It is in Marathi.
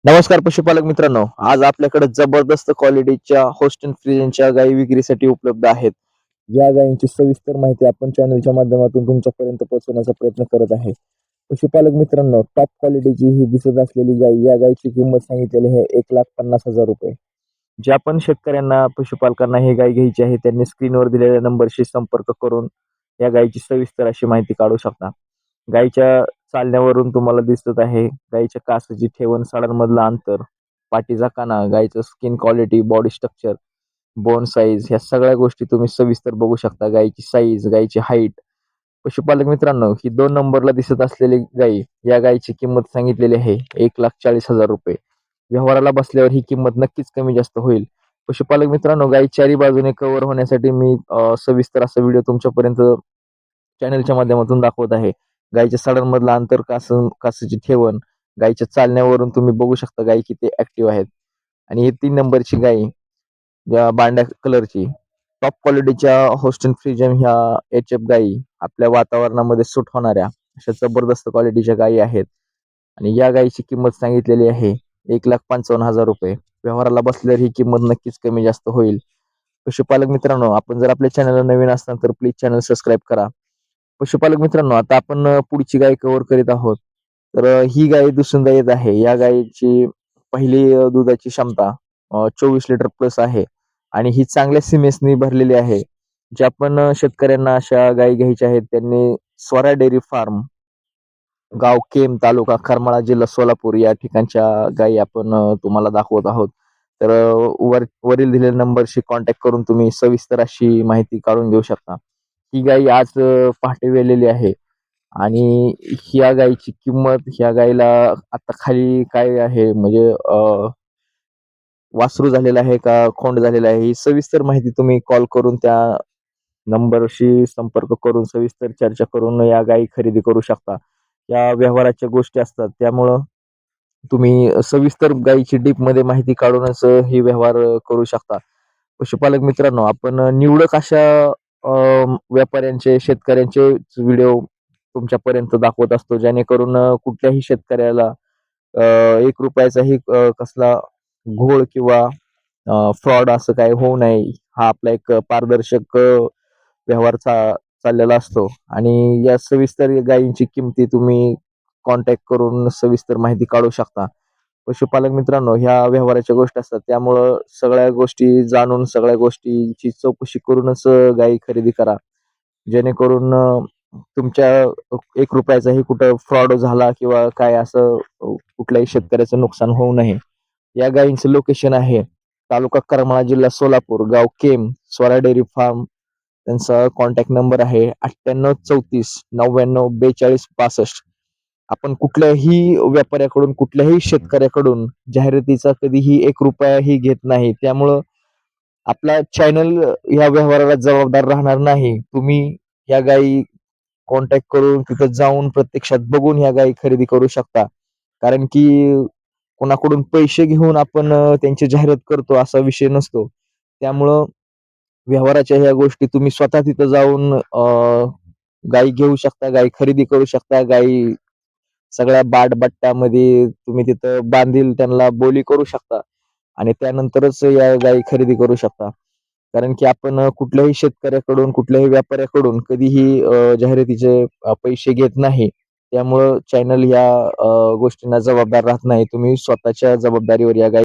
नमस्कार पशुपालक मित्रांनो. आज आपल्याकडे जबरदस्त क्वालिटीच्या होस्टन फ्रिजियनच्या गायी विक्रीसाठी उपलब्ध आहेत. या गायींची सविस्तर माहिती आपण चॅनलच्या माध्यमातून तुमच्यापर्यंत पोहोचवण्याचा प्रयत्न करत आहे. पशुपालक मित्रांनो, टॉप क्वालिटीची ही दिसत असलेली गाय, या गायीची किंमत सांगितलेली आहे ₹1,50,000. ज्या पण शेतकऱ्यांना, पशुपालकांना ही गाय घ्यायची आहे, त्यांनी स्क्रीनवर दिलेल्या नंबरशी संपर्क करून या गायीची सविस्तर अशी माहिती काढू शकता. गायीच्या चालण्यावरून तुम्हाला दिसत आहे गायीच्या कासाची ठेवण, साडांमधलं अंतर, पाठीचा काना, गायीचं skin quality, body structure, bone size, ह्या सगळ्या गोष्टी तुम्ही सविस्तर बघू शकता. गायीची साईज, गायीची हाईट. पशुपालक मित्रांनो, ही 2 नंबरला दिसत असलेली गाय, या गायीची किंमत सांगितलेली आहे ₹1,40,000. व्यवहाराला बसल्यावर ही किंमत नक्कीच कमी जास्त होईल. पशुपालक मित्रांनो, गायी चारी बाजूने कव्हर होण्यासाठी मी सविस्तर असा व्हिडिओ तुमच्यापर्यंत चॅनलच्या माध्यमातून दाखवत आहे. गायीच्या सडांमधलं अंतर, कासाची ठेवण, गायीच्या चालण्यावरून तुम्ही बघू शकता गायी किती ऍक्टिव्ह आहेत. आणि ही 3 नंबरची गाय, या बांड्या कलरची, टॉप क्वालिटीच्या होस्टन फ्रिजियन ह्या एच-एफ गायी, आपल्या वातावरणामध्ये सूट होणाऱ्या अशा जबरदस्त क्वालिटीच्या गायी आहेत. आणि या गायीची किंमत सांगितलेली आहे ₹1,55,000. व्यवहाराला बसल्यावर ही किंमत नक्कीच कमी जास्त होईल. पशुपालक मित्रांनो, आपण जर आपल्या चॅनलला नवीन असाल तर प्लीज चॅनल सबस्क्राईब करा. पशुपालक मित्रांनो, आता आपण पुढची गाय कव्हर करीत आहोत. तर ही गाय दुसऱ्यांदा येत आहे. या गायीची पहिली दुधाची क्षमता 24 लिटर प्लस आहे आणि ही चांगल्या सिमेंसनी भरलेली आहे. ज्या पण शेतकऱ्यांना अशा गायी घ्यायच्या आहेत, त्यांनी स्वरा डेअरी फार्म, गाव केम, तालुका करमाळा, जिल्हा सोलापूर या ठिकाणच्या गायी आपण तुम्हाला दाखवत आहोत. तर वरील दिलेल्या नंबरशी कॉन्टॅक्ट करून तुम्ही सविस्तर अशी माहिती काढून घेऊ शकता. ही गाय आज पहाटे वेलेली आहे आणि ह्या गायीची किंमत, ह्या गायीला आता खाली काय आहे म्हणजे वासरू झालेलं आहे का खोंड झालेलं आहे, ही सविस्तर माहिती तुम्ही कॉल करून त्या नंबरशी संपर्क करून सविस्तर चर्चा करून या गायी खरेदी करू शकता. या व्यवहाराच्या गोष्टी असतात, त्यामुळं तुम्ही सविस्तर गायीची डीपमध्ये माहिती काढूनच हे व्यवहार करू शकता. पशुपालक मित्रांनो, आपण निवडक अशा व्यापाऱ्यांचे, शेतकऱ्यांचे व्हिडिओ तुमच्यापर्यंत दाखवत असतो, जेणेकरून कुठल्याही शेतकऱ्याला ₹1 कसला घोळ किंवा फ्रॉड असं काही होऊ नये. हा आपला एक पारदर्शक व्यवहार चाललेला असतो आणि या सविस्तर गायींची किमती तुम्ही कॉन्टॅक्ट करून सविस्तर माहिती काढू शकता. पशुपालक मित्रांनो, ह्या व्यवहाराच्या गोष्टी असतात, त्यामुळं सगळ्या गोष्टी जाणून, सगळ्या गोष्टीची चौकशी करूनच गायी खरेदी करा. जेणेकरून तुमच्या ₹1 कुठं फ्रॉड झाला किंवा काय असं कुठल्याही शेतकऱ्याचं नुकसान होऊ नये. या गायींचं लोकेशन आहे तालुका करमाळा, जिल्हा सोलापूर, गाव केम, स्वरा डेअरी फार्म. त्यांचा कॉन्टॅक्ट नंबर आहे 9834994265. आपण कुठल्याही व्यापाऱ्याकडून, कुठल्याही शेतकऱ्याकडून जाहिरातीचा कधीही ₹1ही घेत नाही. त्यामुळं आपला चॅनल या व्यवहाराला जबाबदार राहणार नाही. तुम्ही या गायी कॉन्टॅक्ट करून तिथं जाऊन प्रत्यक्षात बघून ह्या गायी खरेदी करू शकता. कारण की कोणाकडून पैसे घेऊन आपण त्यांची जाहिरात करतो असा विषय नसतो. त्यामुळं व्यवहाराच्या ह्या गोष्टी तुम्ही स्वतः तिथं जाऊन गायी घेऊ शकता, गायी खरेदी करू शकता. गायी सगळ्या बाट-बट्ट्यामध्ये तुम्ही तिथं बांधील त्यांना बोली करू शकता आणि त्यानंतरच या गायी खरेदी करू शकता. कारण की आपण कुठल्याही शेतकऱ्याकडून, कुठल्याही व्यापाऱ्याकडून कधीही जाहिरातीचे पैसे घेत नाही. त्यामुळं चॅनल ह्या गोष्टींना जबाबदार राहत नाही. तुम्ही स्वतःच्या जबाबदारीवर या गायी